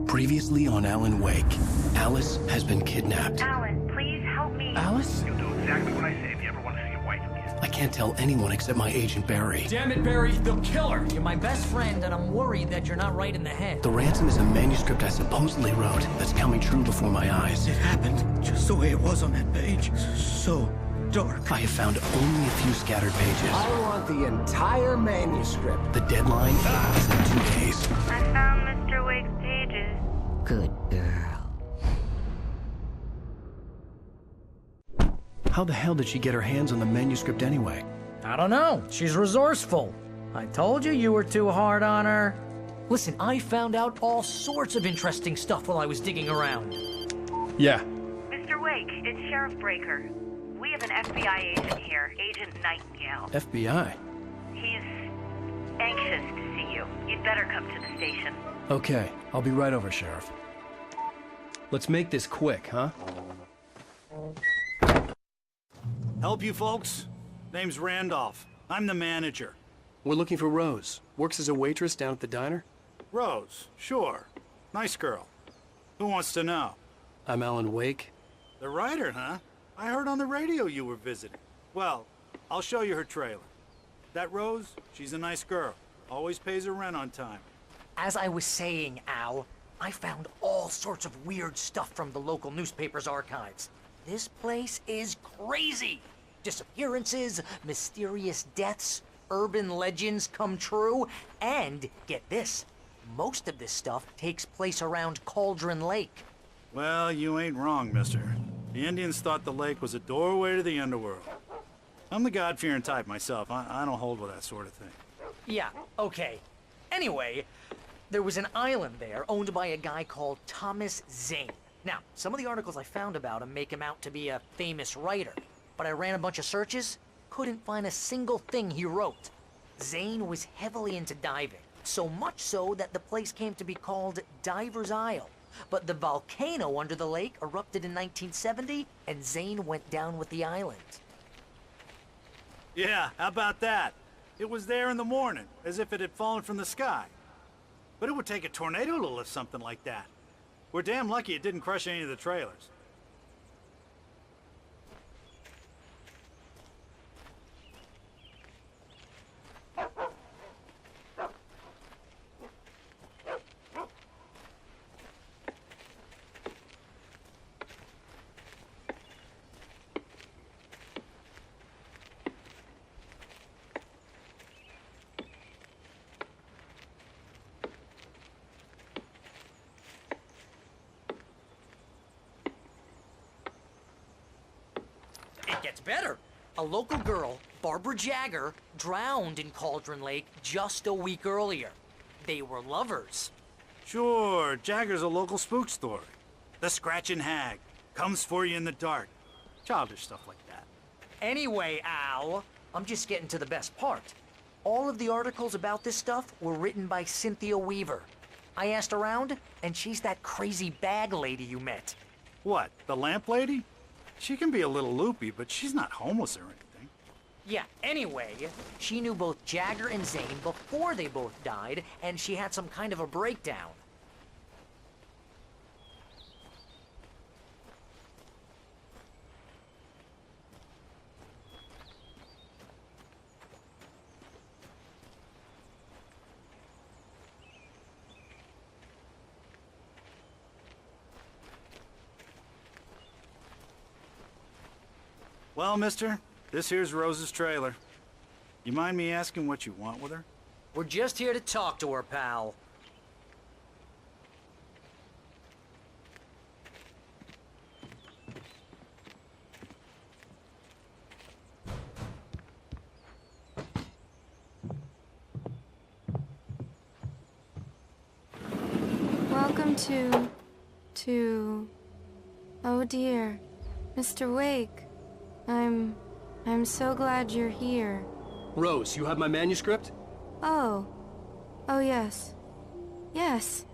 Previously on Alan Wake, Alice has been kidnapped. Alan, please help me. Alice? You'll do exactly what I say if you ever want to see your wife again. I can't tell anyone except my agent Barry. Damn it, Barry, they'll kill her. You're my best friend, and I'm worried that you're not right in the head. The ransom is a manuscript I supposedly wrote that's coming true before my eyes. It happened just the way it was on that page. So dark. I have found only a few scattered pages. I want the entire manuscript. The deadline is in 2 days. I found Mr. Wake's pages. Good girl. How the hell did she get her hands on the manuscript anyway? I don't know. She's resourceful. I told you you were too hard on her. Listen, I found out all sorts of interesting stuff while I was digging around. Yeah. Mr. Wake, it's Sheriff Breaker. We have an FBI agent here, Agent Nightingale. FBI? He's anxious to see you. You'd better come to the station. Okay, I'll be right over, Sheriff. Let's make this quick, huh? Help you folks? Name's Randolph. I'm the manager. We're looking for Rose. Works as a waitress down at the diner. Rose, sure. Nice girl. Who wants to know? I'm Alan Wake. The writer, huh? I heard on the radio you were visiting. Well, I'll show you her trailer. That Rose, she's a nice girl. Always pays her rent on time. As I was saying, Al, I found all sorts of weird stuff from the local newspaper's archives. This place is crazy. Disappearances, mysterious deaths, urban legends come true, and, get this, most of this stuff takes place around Cauldron Lake. Well, you ain't wrong, mister. The Indians thought the lake was a doorway to the underworld. I'm the God-fearing type myself. I don't hold with that sort of thing. Yeah, okay. Anyway, there was an island there owned by a guy called Thomas Zane. Now, some of the articles I found about him make him out to be a famous writer, but I ran a bunch of searches, couldn't find a single thing he wrote. Zane was heavily into diving, so much so that the place came to be called Diver's Isle. But the volcano under the lake erupted in 1970, and Zane went down with the island. Yeah, how about that? It was there in the morning, as if it had fallen from the sky. But it would take a tornado to lift something like that. We're damn lucky it didn't crush any of the trailers. It gets better. A local girl, Barbara Jagger, drowned in Cauldron Lake just a week earlier. They were lovers. Sure, Jagger's a local spook story. The Scratching Hag. Comes for you in the dark. Childish stuff like that. Anyway, Al, I'm just getting to the best part. All of the articles about this stuff were written by Cynthia Weaver. I asked around, and she's that crazy bag lady you met. What, the lamp lady? She can be a little loopy, but she's not homeless or anything. Yeah, anyway, she knew both Jagger and Zane before they both died, and she had some kind of a breakdown. Well, mister, this here's Rose's trailer. You mind me asking what you want with her? We're just here to talk to her, pal. Welcome to... Oh dear, Mr. Wake. I'm so glad you're here. Rose, you have my manuscript? Oh. Oh, yes. Yes.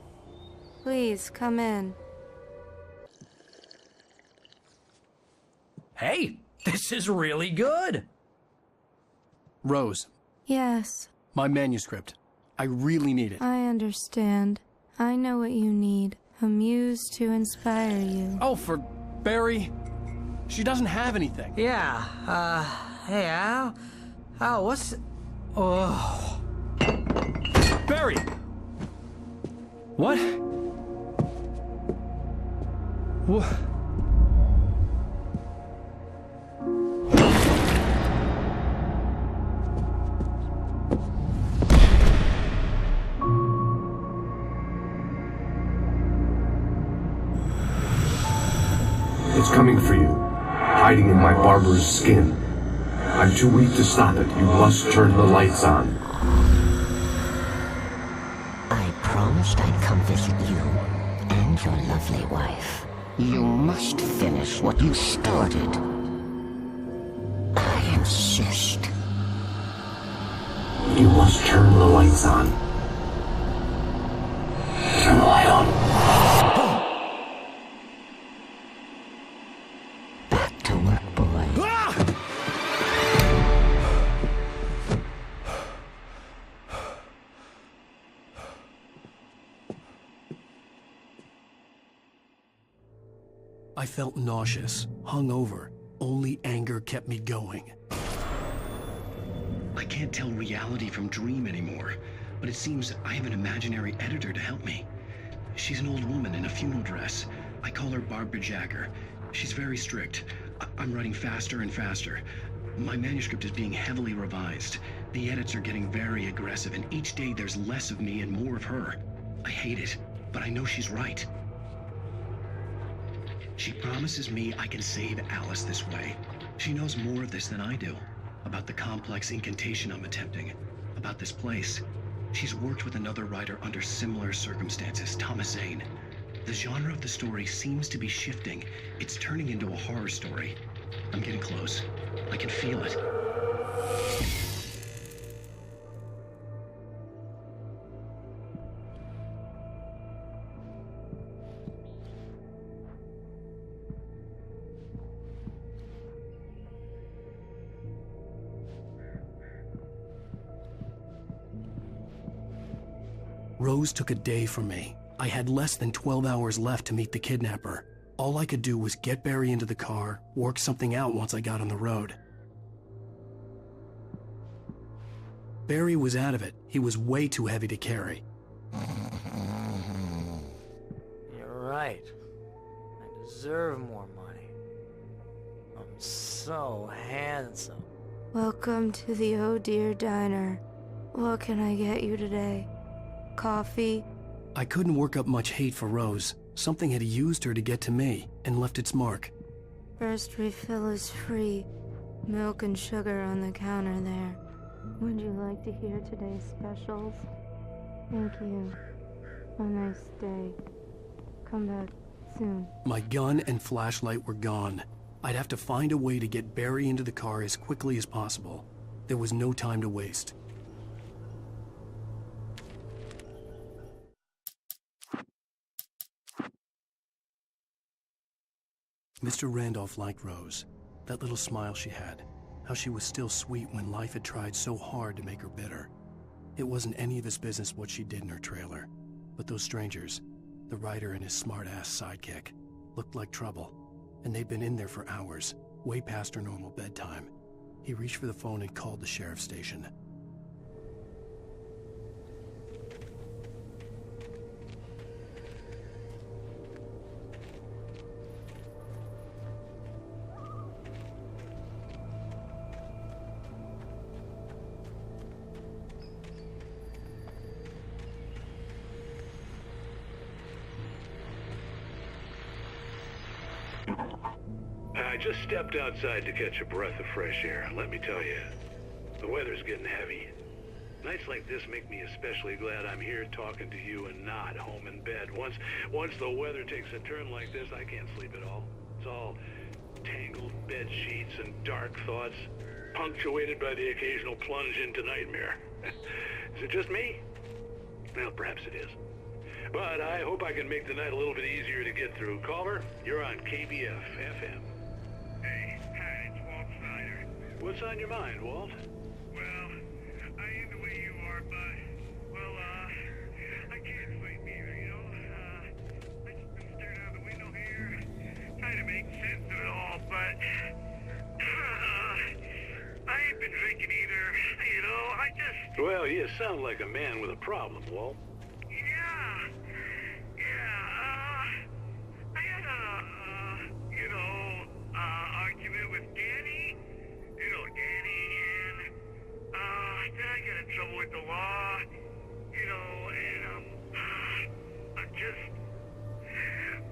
Please, come in. Hey, this is really good. Rose, Yes, my manuscript. I really need it. I understand. I know what you need. A muse to inspire you. Oh, for Barry? She doesn't have anything. Yeah, hey, Al? Al, what's... Oh... Barry! What? What? It's coming for you, hiding in my barber's skin. I'm too weak to stop it. You must turn the lights on. I promised I'd come visit you and your lovely wife. You must finish what you started. I insist. You must turn the lights on. Turn the light on. Back to work, boy. I felt nauseous, hungover. Only anger kept me going. I can't tell reality from dream anymore, but it seems I have an imaginary editor to help me. She's an old woman in a funeral dress. I call her Barbara Jagger. She's very strict. I'm writing faster and faster. My manuscript is being heavily revised. The edits are getting very aggressive, and each day there's less of me and more of her. I hate it, but I know she's right. She promises me I can save Alice this way. She knows more of this than I do. About the complex incantation I'm attempting. About this place. She's worked with another writer under similar circumstances, Thomas Zane. The genre of the story seems to be shifting. It's turning into a horror story. I'm getting close. I can feel it. Rose took a day from me. I had less than 12 hours left to meet the kidnapper. All I could do was get Barry into the car, work something out once I got on the road. Barry was out of it. He was way too heavy to carry. You're right. I deserve more money. I'm so handsome. Welcome to the Oh Dear Diner. What can I get you today? Coffee? I couldn't work up much hate for Rose. Something had used her to get to me and left its mark. First refill is free. Milk and sugar on the counter there. Would you like to hear today's specials? Thank you. A nice day. Come back soon. My gun and flashlight were gone. I'd have to find a way to get Barry into the car as quickly as possible. There was no time to waste. Mr. Randolph liked Rose. That little smile she had. How she was still sweet when life had tried so hard to make her bitter. It wasn't any of his business what she did in her trailer. But those strangers, the writer and his smart-ass sidekick, looked like trouble. And they'd been in there for hours, way past her normal bedtime. He reached for the phone and called the sheriff's station. I just stepped outside to catch a breath of fresh air. Let me tell you, the weather's getting heavy. Nights like this make me especially glad I'm here talking to you and not home in bed. Once the weather takes a turn like this, I can't sleep at all. It's all tangled bed sheets and dark thoughts, punctuated by the occasional plunge into nightmare. Is it just me? Well, perhaps it is. But I hope I can make the night a little bit easier to get through. Caller, you're on KBF FM. Hey, hi, it's Walt Snyder. What's on your mind, Walt? Well, I ain't the way you are, but, well, I can't fight neither, you make sense of it all, but I ain't been drinking either. You know, I just... Well, you sound like a man with a problem, Walt. I had argument with Danny. You know, Danny, and, then I got in trouble with the law. You know, and, I'm just...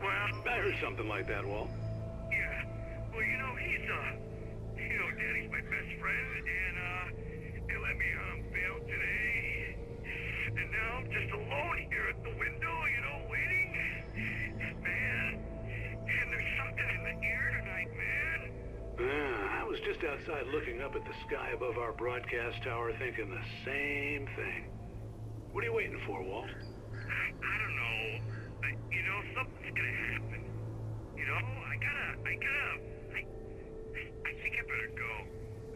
Well... I heard something like that, Walt. Yeah. Well, you know, he's, Danny's my best friend, and, they let me on bail today. And now I'm just alone here at the window, you know, waiting. Man, and there's something in the air tonight, man. I was just outside looking up at the sky above our broadcast tower thinking the same thing. What are you waiting for, Walt? I don't know. You know, something's gonna happen. You know, I think I better go.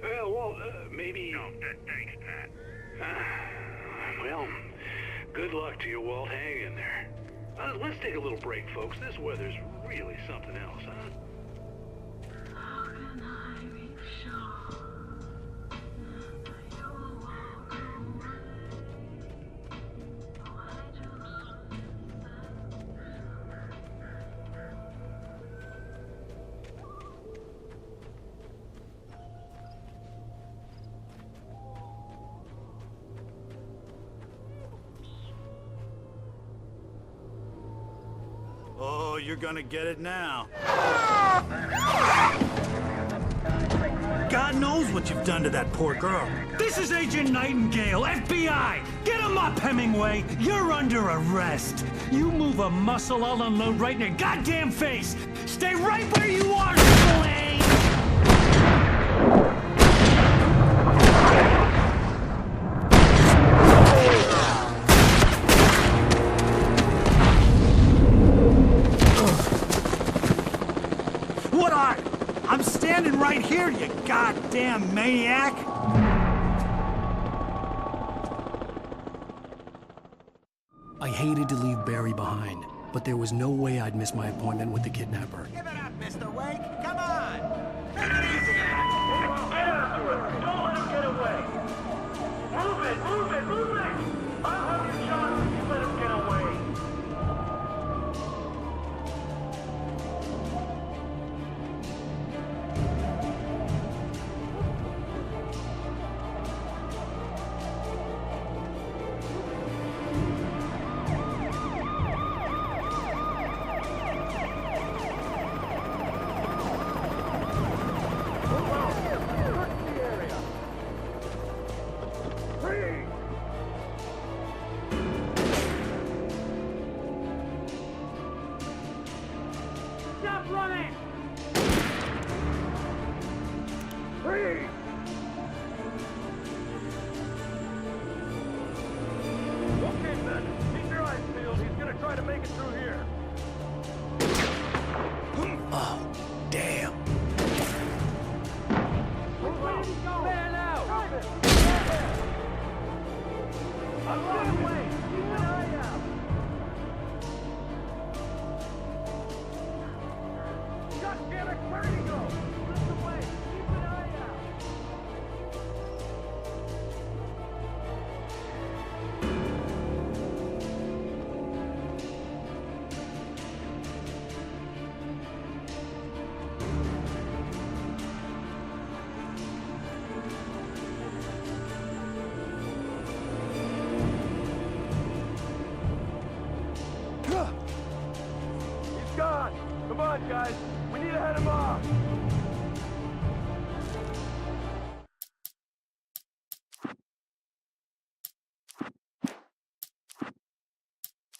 Well, Walt, maybe... No, thanks, Pat. Well, good luck to you, Walt. Hang in there. Let's take a little break, folks. This weather's really something else, huh? How can I be sure you'll walk away? Oh, you're gonna get it now. God knows what you've done to that poor girl. This is Agent Nightingale, FBI! Get him up, Hemingway! You're under arrest! You move a muscle, I'll unload right in your goddamn face! Stay right where you are, Slade! I'm standing right here, you goddamn maniac! I hated to leave Barry behind, but there was no way I'd miss my appointment with the kidnapper. Give it up, Mr. Wake! Come on! Take it easy! Get after it! Don't let him get away! Move it! Move it! Move it! I'll have you shot if you let him get away! Come on, guys. We need to head him off.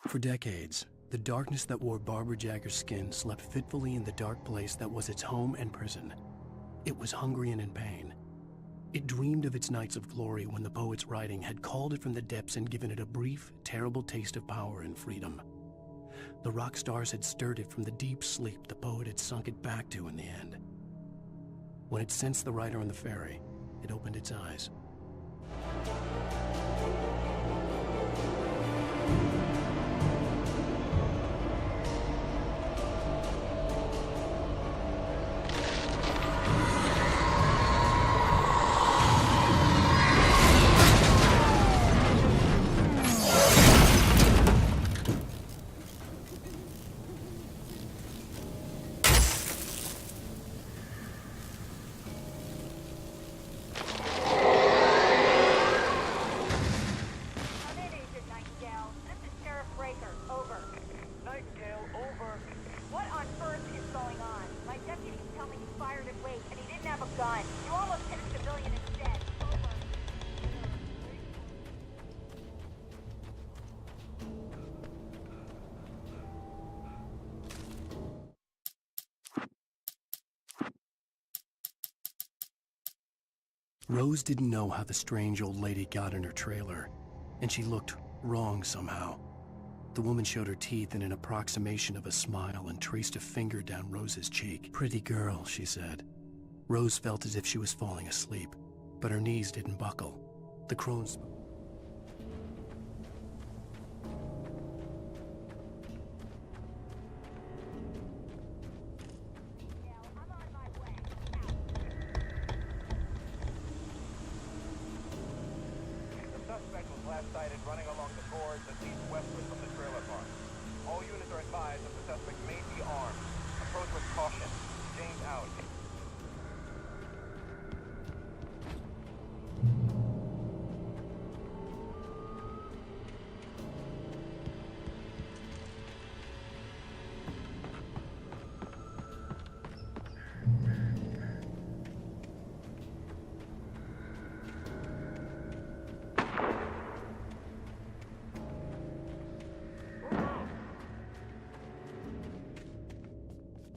For decades, the darkness that wore Barbara Jagger's skin slept fitfully in the dark place that was its home and prison. It was hungry and in pain. It dreamed of its nights of glory when the poet's writing had called it from the depths and given it a brief, terrible taste of power and freedom. The rock stars had stirred it from the deep sleep the poet had sunk it back to in the end. When it sensed the writer on the ferry, it opened its eyes. Nightingale, over. What on earth is going on? My deputies tell me he fired at Wake, and he didn't have a gun. You almost hit a civilian instead. Over. Rose didn't know how the strange old lady got in her trailer, and she looked wrong somehow. The woman showed her teeth in an approximation of a smile and traced a finger down Rose's cheek. "Pretty girl," she said. Rose felt as if she was falling asleep, but her knees didn't buckle. The crones... Sighted running along the gorge that leads westward from the trailer park. All units are advised that the suspect may be armed. Approach with caution. James out.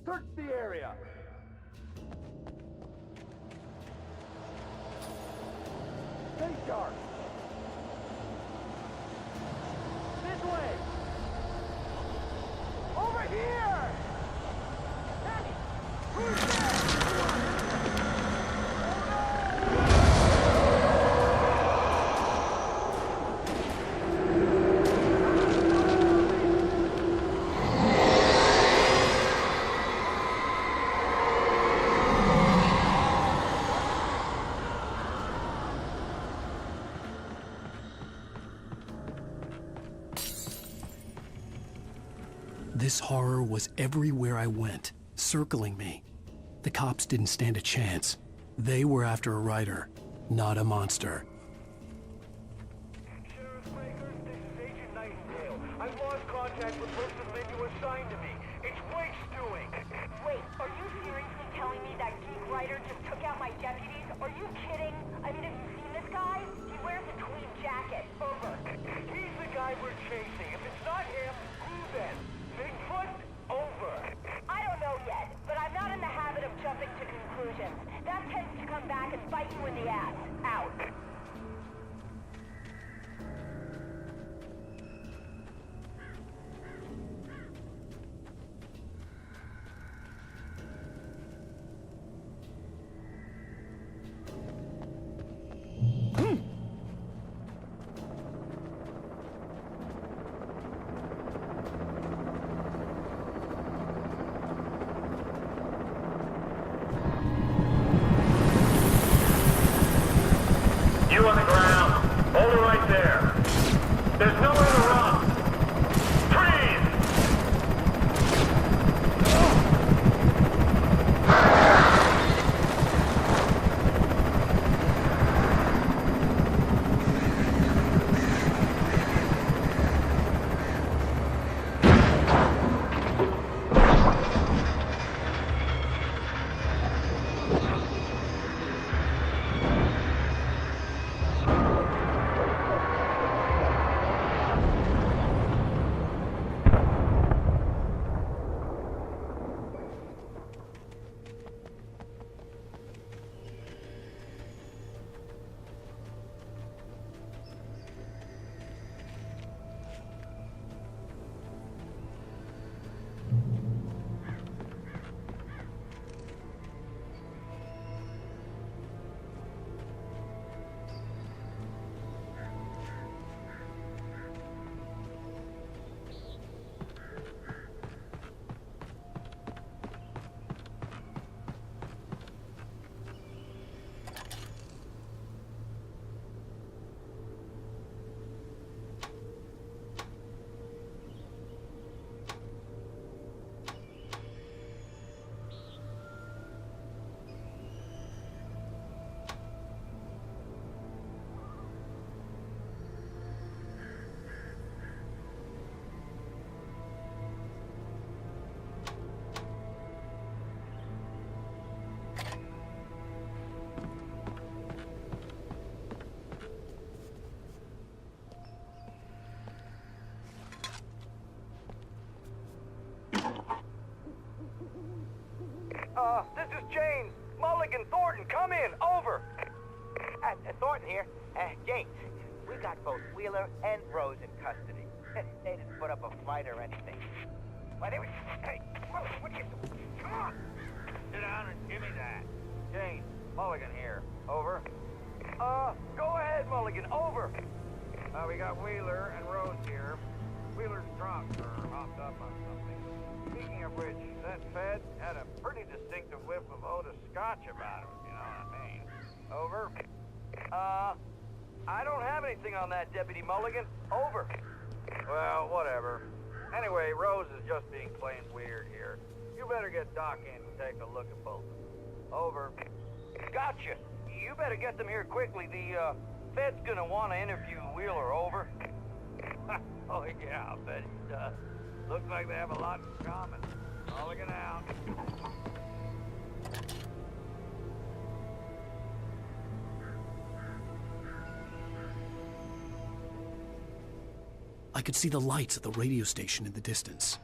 Search the area! Stay sharp! This way! Over here! Hey! Who's there? This horror was everywhere I went, circling me. The cops didn't stand a chance. They were after a writer, not a monster. Sheriff Breaker, this is Agent Nightingale. I've lost contact with most of the men you assigned to me. It's Wake's doing. Wait, are you seriously telling me that geek writer just took out my deputies? Are you kidding? I mean, have you seen this guy? He wears a tweed jacket. Over. He's the guy we're chasing. If it's not him, who then? Bigfoot? Over. I don't know yet, but I'm not in the habit of jumping to conclusions. That tends to come back and bite you in the ass. Out. This is James. Mulligan, Thornton, come in. Over. Thornton here. James, we got both Wheeler and Rose in custody. They didn't put up a fight or anything. Why, they were... Hey, what are you doing? Come on. Sit down and give me that. James, Mulligan here. Over. Go ahead, Mulligan. Over. We got Wheeler and Rose here. Wheeler's drunk or hopped up on something. Speaking of which, that Fed had a pretty distinctive whiff of Otis Scotch about him, you know what I mean. Over. I don't have anything on that, Deputy Mulligan. Over. Well, whatever. Anyway, Rose is just being plain weird here. You better get Doc in to take a look at both of them. Over. Gotcha. You better get them here quickly. The, Fed's gonna want to interview Wheeler. Over. Oh, yeah, I'll bet he does. Looks like they have a lot in common. Mulligan out. I could see the lights of the radio station in the distance.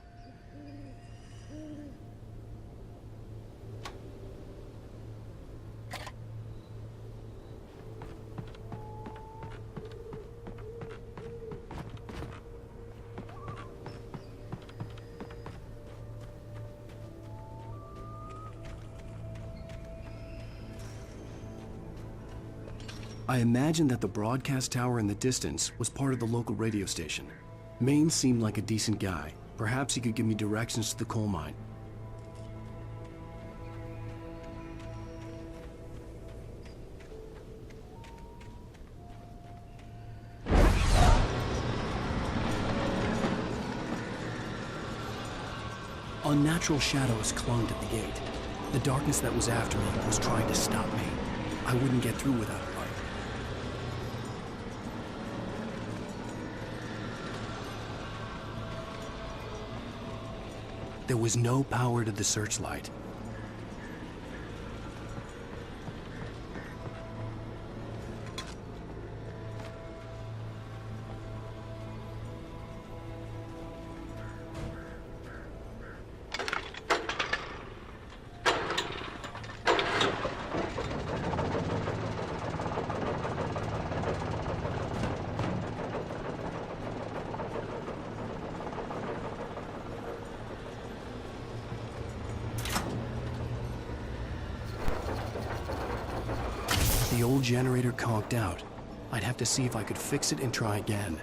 I imagined that the broadcast tower in the distance was part of the local radio station. Maine seemed like a decent guy. Perhaps he could give me directions to the coal mine. Unnatural shadows clung to the gate. The darkness that was after me was trying to stop me. I wouldn't get through without a light. There was no power to the searchlight. The old generator conked out. I'd have to see if I could fix it and try again.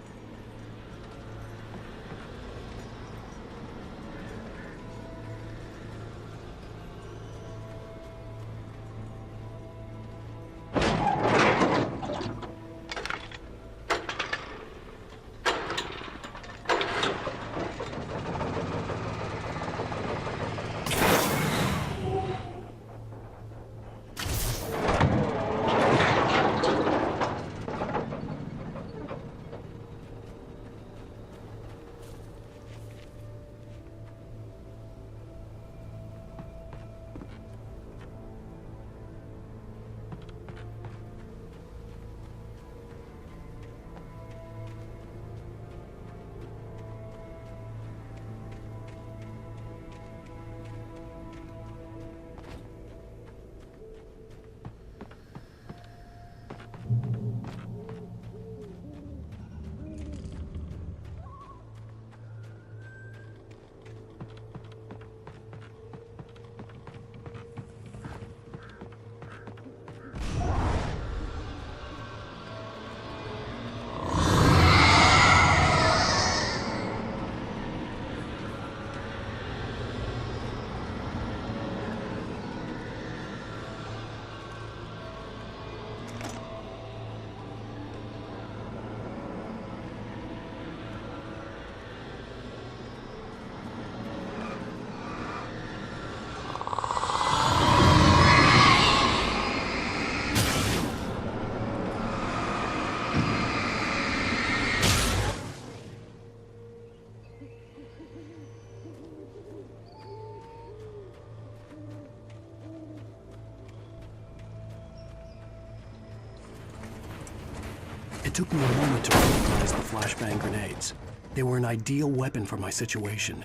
It took me a moment to recognize the flashbang grenades. They were an ideal weapon for my situation.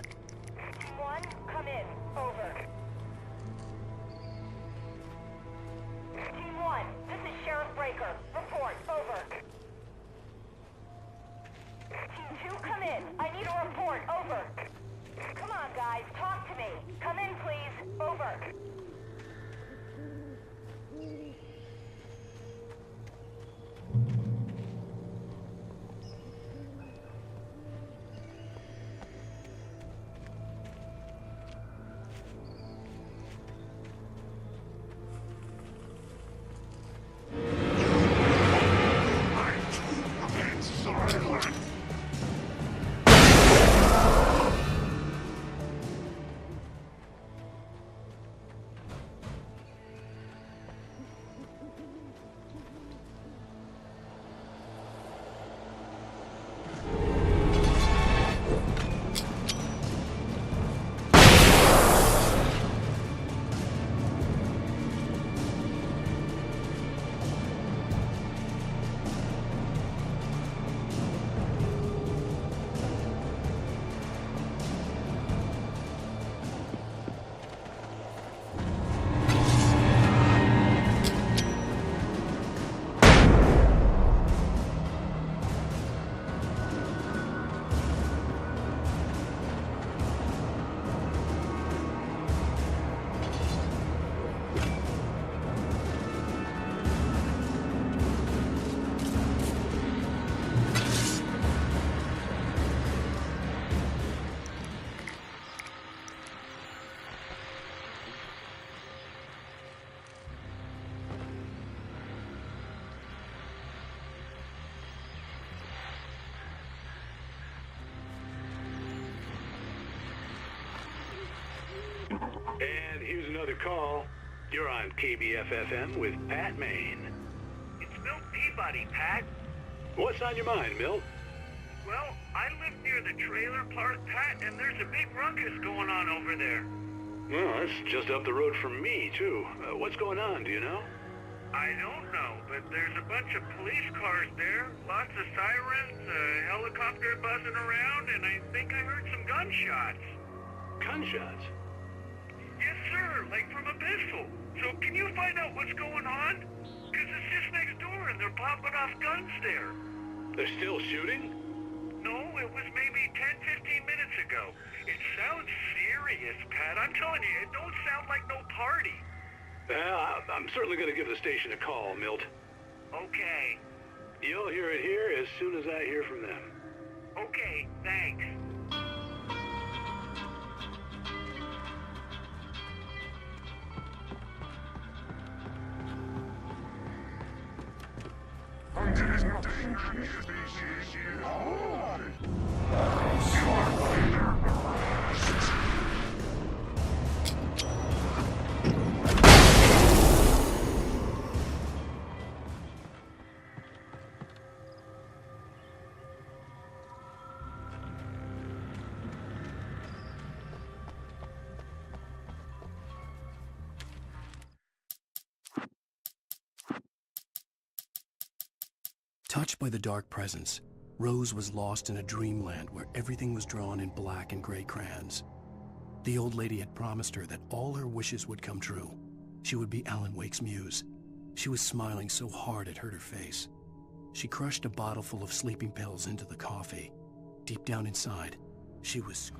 One, come in. Over. guys. Talk to me. Come in, please. Over. And here's another call. You're on KBFFM with Pat Maine. It's Milt Peabody, Pat. What's on your mind, Milt? Well, I live near the trailer park, Pat, and there's a big ruckus going on over there. Well, that's just up the road from me, too. What's going on, do you know? I don't know, but there's a bunch of police cars there, lots of sirens, a helicopter buzzing around, and I think I heard some gunshots. Gunshots? Yes, sir, like from a pistol. So can you find out what's going on? Because it's just next door and they're popping off guns there. They're still shooting? No, it was maybe 10, 15 minutes ago. It sounds serious, Pat. I'm telling you, it don't sound like no party. I'm certainly going to give the station a call, Milt. Okay. You'll hear it here as soon as I hear from them. Okay, thanks. Touched by the dark presence, Rose was lost in a dreamland where everything was drawn in black and gray crayons. The old lady had promised her that all her wishes would come true. She would be Alan Wake's muse. She was smiling so hard it hurt her face. She crushed a bottle full of sleeping pills into the coffee. Deep down inside, she was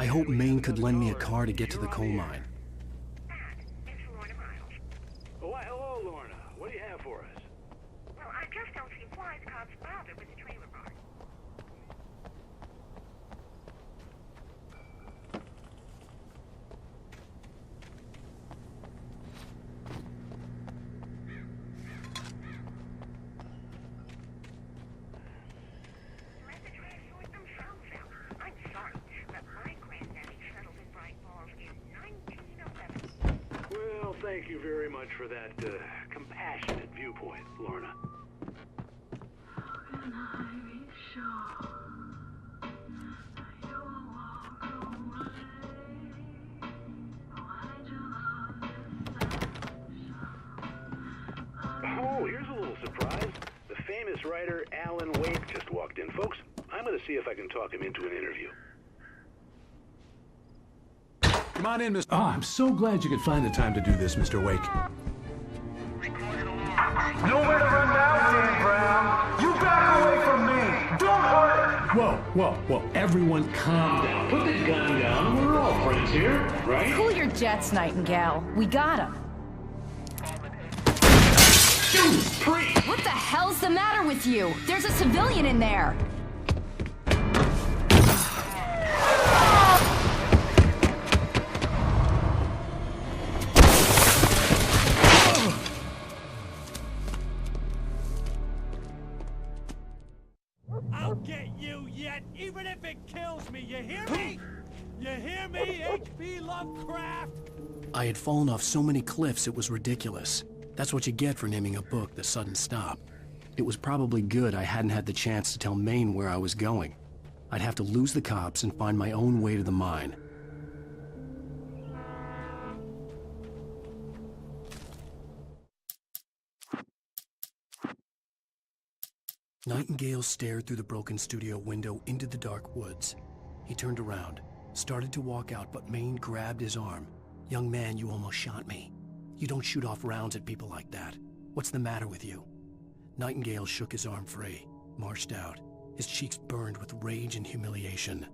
I hope Maine could lend me a car to get to the coal mine. Oh, why, hello, Lorna. What do you have for us? Well, I just don't see why the cops bothered with the trailer park. Let the trash sort themselves out. I'm sorry, but my granddaddy settled in Bright Falls in 1911. Well, thank you very much for that compassionate viewpoint, Lorna. How can I be sure that you will walk away? Why'd you love this Oh, here's a little surprise. The famous writer Alana Wakea just walked in. Folks, I'm going to see if I can talk him into an interview. Come on in, Mr. Oh, I'm so glad you could find the time to do this, Mr. Wake. Nowhere to run now, Dan Brown. You back away from me. Don't hurt. Whoa. Everyone calm down. Put the gun down. We're all friends here, right? Cool your jets, Nightingale. We got him. What the hell's the matter with you? There's a civilian in there. I'll get you yet, even if it kills me. You hear me? You hear me, H.P. Lovecraft? I had fallen off so many cliffs it was ridiculous. That's what you get for naming a book The Sudden Stop. It was probably good I hadn't had the chance to tell Maine where I was going. I'd have to lose the cops and find my own way to the mine. Nightingale stared through the broken studio window into the dark woods. He turned around, started to walk out, but Maine grabbed his arm. "Young man, you almost shot me. You don't shoot off rounds at people like that. What's the matter with you?" Nightingale shook his arm free, marched out. His cheeks burned with rage and humiliation.